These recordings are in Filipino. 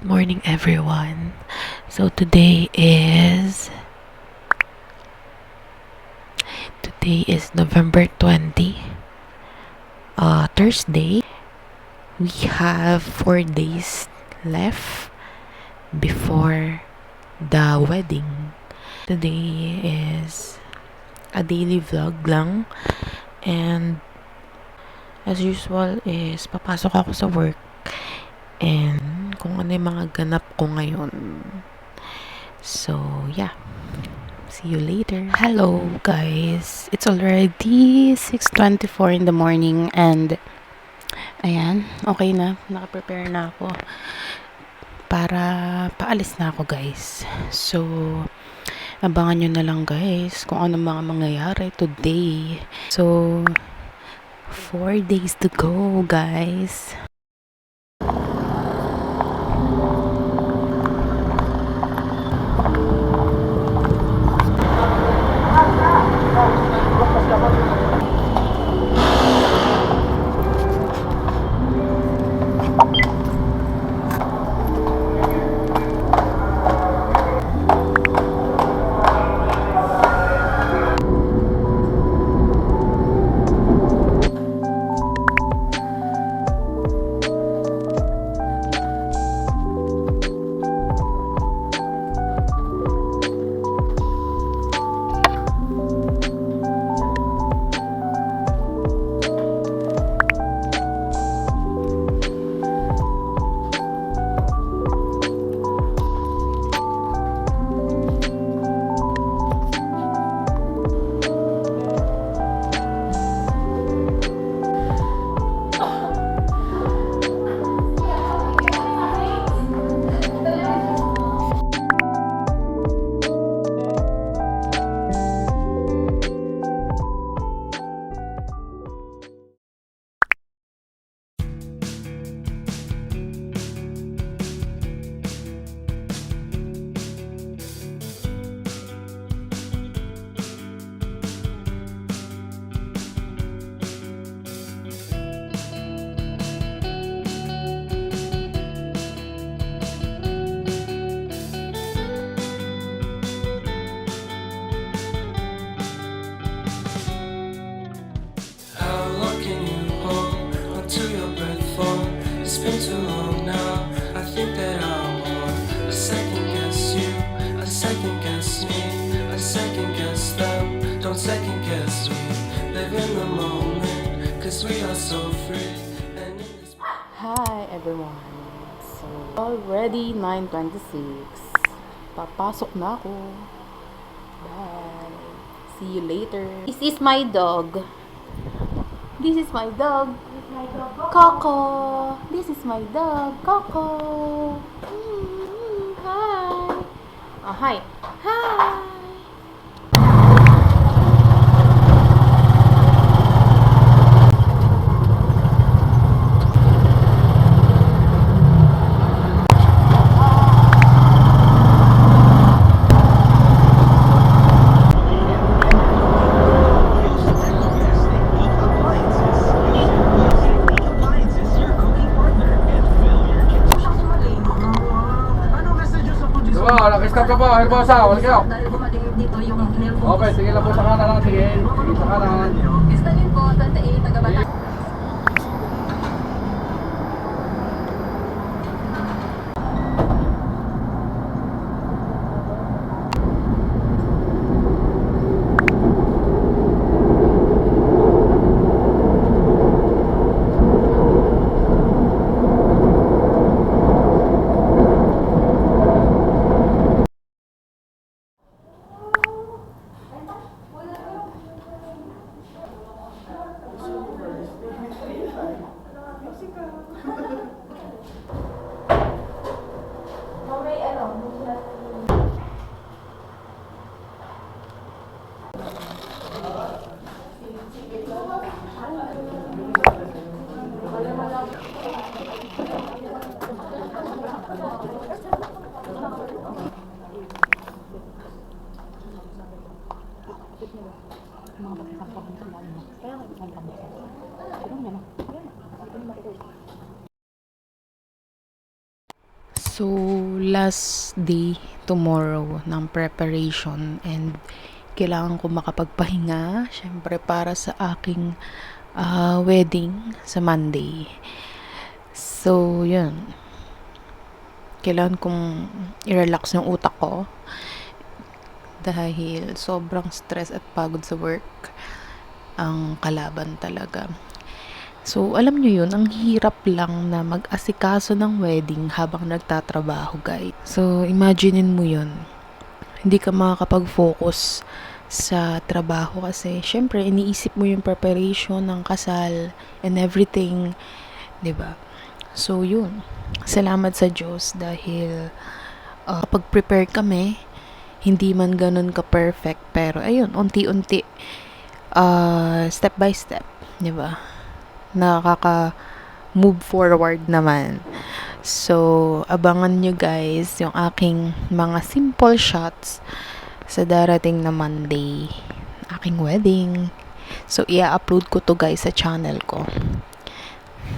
Morning, everyone. Today is November 20, Thursday. We have 4 days left before the wedding. Today is a daily vlog lang, and as usual is papasok ako sa work and kung ano yung mga ganap ko ngayon. So, yeah. See you later. Hello, guys. It's already 6:24 in the morning and ayan, okay na. Naka-prepare na ako para paalis na ako, guys. So, abangan nyo na lang, guys, kung ano mga mangyayari today. So, 4 days to go, guys. It's been too long now. I think that I want a second guess you, a second guess me, a second guess them. Don't second guess me. Live in the moment, cause we are so free. And in this... Hi everyone. So, already 9:26. Papasok na ako. Bye. See you later. This is my dog. This is my dog. Coco. This is my dog. Coco. Hi. Oh, hi. Hi. Nakistop ka po, hermosa, wala kayo. Okay, sige lang po sa kanan lang, sige. Sige sa kanan. Kristalin po, 28, taga-Bataan. So, So, last day tomorrow ng preparation and kailangan ko makapagpahinga syempre para sa aking wedding sa Monday. So, yun. Kailangan kong i-relax yung utak ko dahil sobrang stress at pagod sa work ang kalaban talaga. So, alam nyo yun, ang hirap lang na mag-asikaso ng wedding habang nagtatrabaho, guys. So, imaginein mo yun. Hindi ka makakapag-focus sa trabaho kasi, syempre, iniisip mo yung preparation ng kasal and everything, 'di ba? So, yun. Salamat sa Diyos dahil kapag prepare kami, hindi man ganun ka-perfect, pero ayun, unti-unti, step by step, 'di ba? Nakaka-move forward naman. So, abangan nyo guys yung aking mga simple shots sa darating na Monday, aking wedding. So, i-upload ko to guys sa channel ko.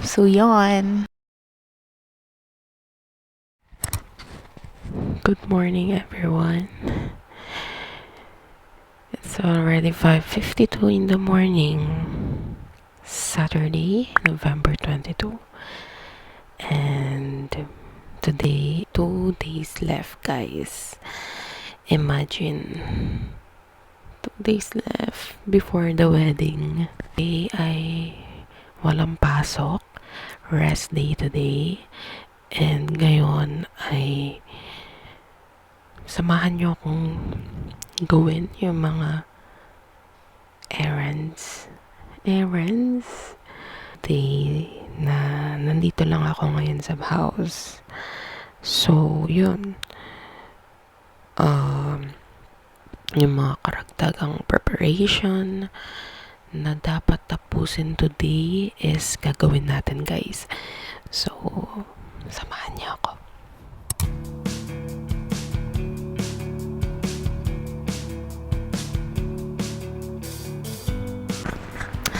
So, yon. Good morning everyone. It's already 5:52 in the morning. Saturday, November 22. And today, 2 days left, guys. Imagine, 2 days left before the wedding. Today ay walang pasok. Rest day today. And ngayon ay samahan nyo akong gawin yung mga errands day na nandito lang ako ngayon sa house. So, yun. Yung mga karagdagang preparation na dapat tapusin today is gagawin natin, guys. So, samahan niyo ako.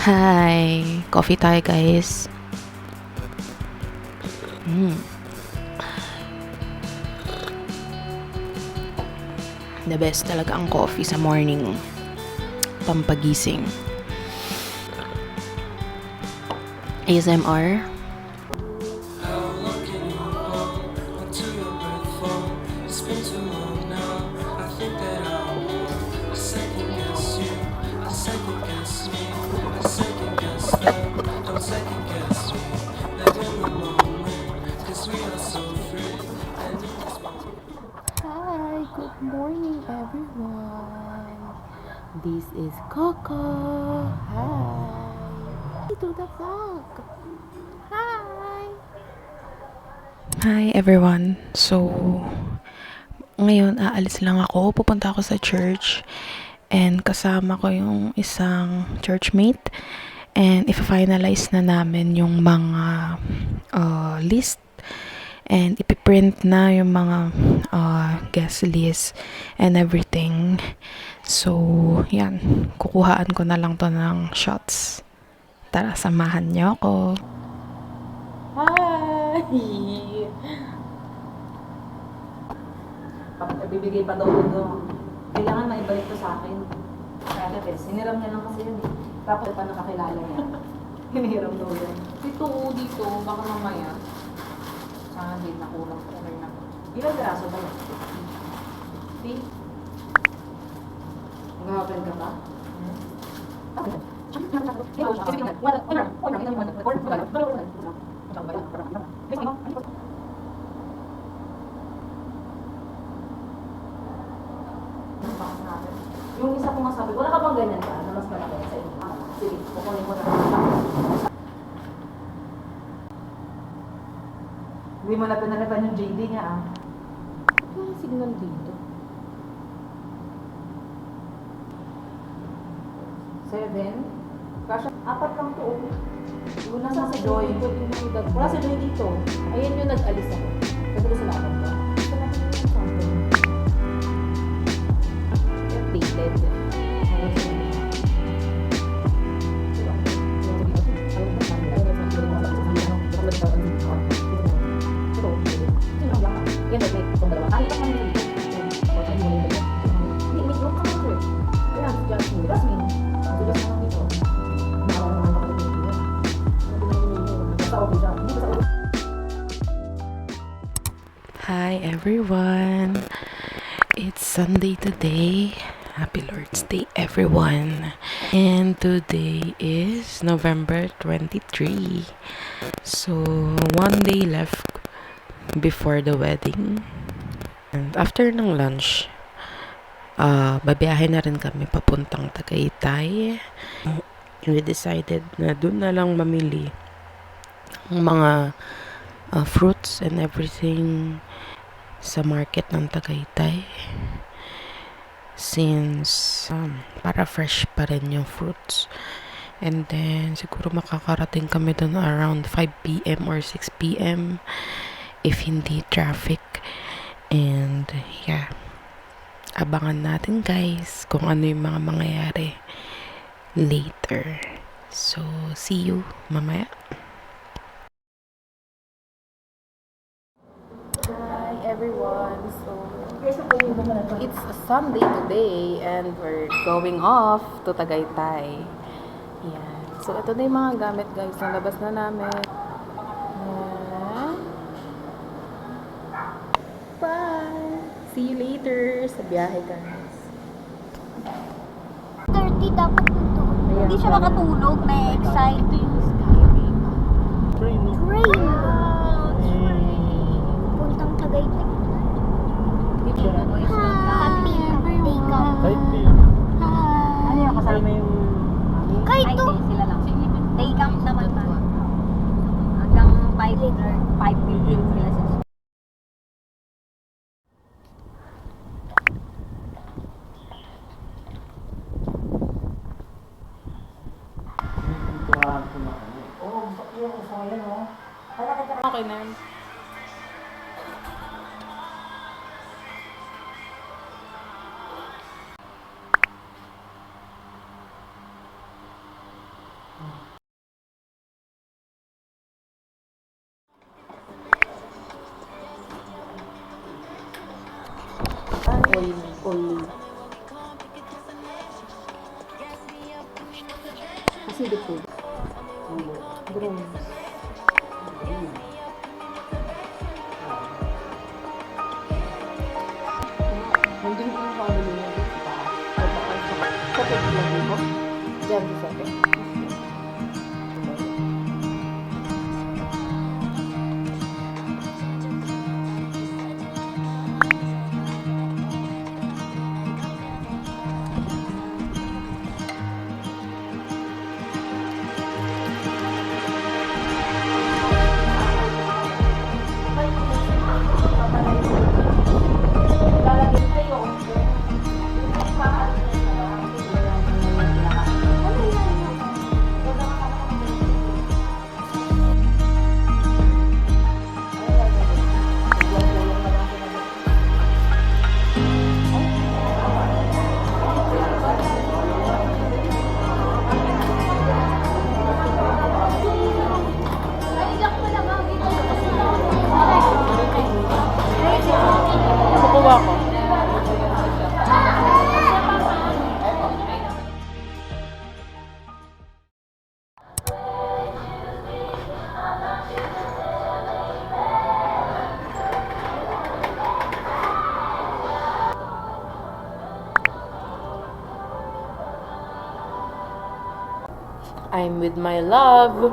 Hi! Coffee tayo, guys. The best talaga ang coffee sa morning. Pampagising. ASMR. How long can you hold until your breath falls? It's been too long now. I think that I will. I second guess you. I second guess me. I second guess them. Don't second guess me. Live in the moment, 'cause we are so free. And in this moment. Hi, good morning everyone. This is Coco. Hi. To the vlog. Hi. Hi everyone. So, ngayon aalis lang ako. Pupunta ako sa church. And kasama ko yung isang churchmate. And ipa-finalize na namin yung mga list. And ipiprint na yung mga guest list and everything. So, yan. Kukuhaan ko na lang to ng shots. Tara, samahan niyo ako. Hi. Bibigay pa daw ito. Kailangan maibalik to sa akin. Kaya siniram niya lang kasi yun eh. Tapos pa nakakilala niya. Hinihiram daw yan. Dito, dito, baka mamaya. Sana din nakulang ko na. Ilang piraso ba yan? See? Mag-open ka ba? Yung isa ko nga sabi, wala ka bang ganyan ka na mas malaki sa inyo? Sige, kukunin mo na. Hindi mo na pinalitan yung JD niya ah. May signal dito. 7. Kasha, 4 lang to. Yung nasa si Joy. Joy. Wala si Joy dito. Ayan yung nag-alis ako. Kasi ko sinabi ko. Ito na yung sabi. Updated. Hi everyone! It's Sunday today. Happy Lord's Day everyone! And today is November 23. So, one day left before the wedding. And after ng lunch, babiyahe na rin kami papuntang Tagaytay. We decided na doon na lang mamili ng mga fruits and everything sa market ng Tagaytay. Since para fresh pa rin yung fruits. And then, siguro makakarating kami doon around 5 p.m. or 6 p.m. if hindi traffic. And, yeah. Abangan natin guys kung ano yung mga mangyayari later. So, see you mamaya. Hi everyone. So, it's a Sunday today and we're going off to Tagaytay. Yan. So, ito na yung mga gamit guys. Nalabas na namin. Yan. Bye! See you later sa biyahe guys. 30 dapat nito. Hindi siya makatulog, may excite. Train. Puntang Tagaytay. Happy birthday ka. Ano yung kasama yung... Kahit to. Sila lang. Day camp naman pa. Hanggang 5:15 sila sa Okay na. oil. Acidic food. Browns. Nandun po yung family niya dito sa taas. Sa pagkakalabi ko. Diyan sa akin. Kukuha ko. I'm with my love.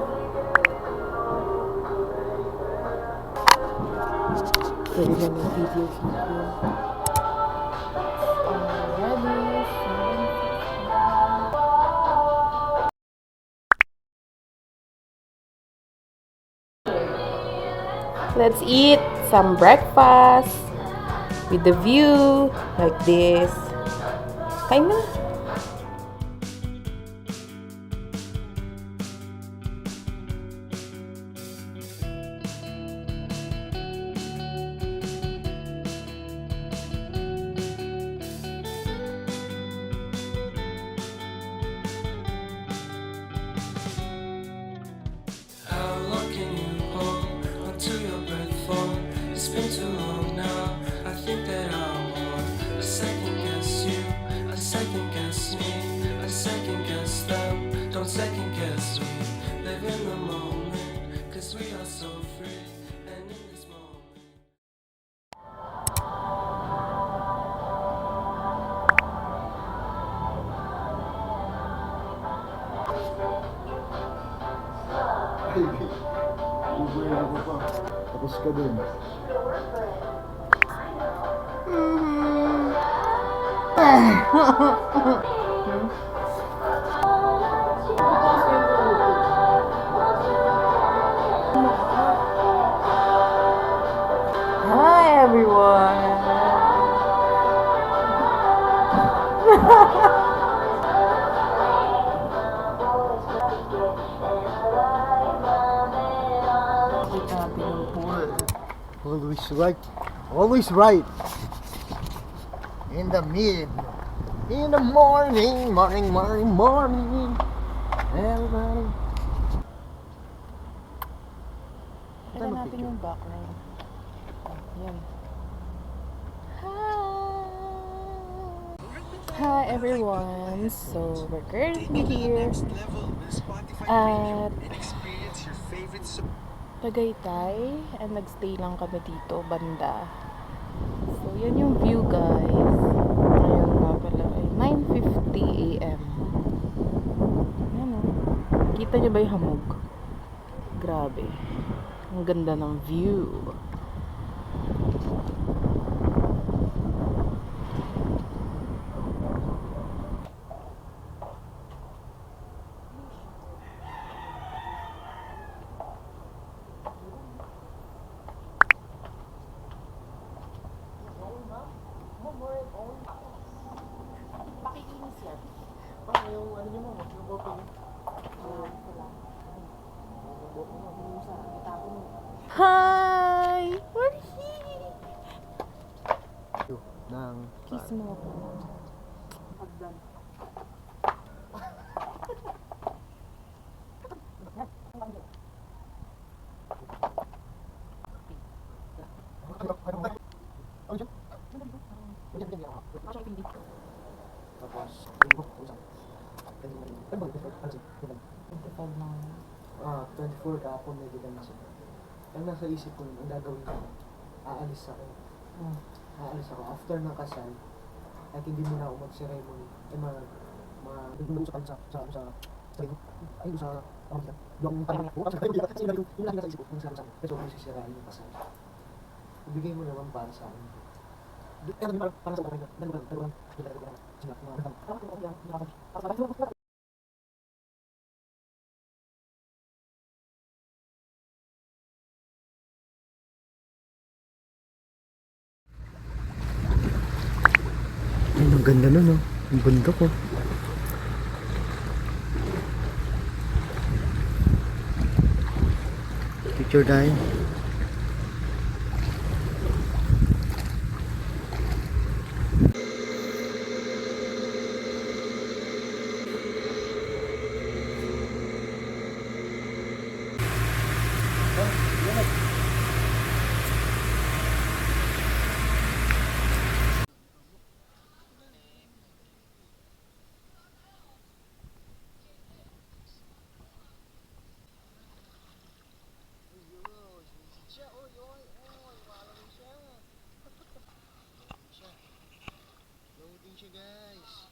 Pwede na may video. Let's eat some breakfast with the view like this. Kain na. How long can you hold onto your breath for? It's been too long now. I think that I want a second guess you, a second guess. Close ka dun. Hi everyone! Kita pinupool. Always right. Always right. In the mid. In the morning. Everybody. Tignan natin yung background. Yan. Hi everyone! So, we're currently here at Tagaytay and nagstay lang kami dito, banda. So, yan yung view guys. Ngayon nga pala ay 9:50 AM. Yan o. Kita nyo ba yung hamog? Grabe. Ang ganda ng view. Hi! We're here! Ng Kiss mo ako. Tapos, 24 kahapon may bilang na siya. Ang nasa isip ko, ang gagawin ko, aalis ako. Aalis ako. After ng kasal, at hindi mo na ako mag-ceremony. Doon sa yung parang ako, kasi yung lagi nasa isip ko, kung saan kasi ako sisirain yung kasal. Ibigay mo naman para sa akin. Pero parang sa umaray na, dalawa, ay, ang ganda na, no? Ang bundok, oh. Picture tayo. Loading siya, guys.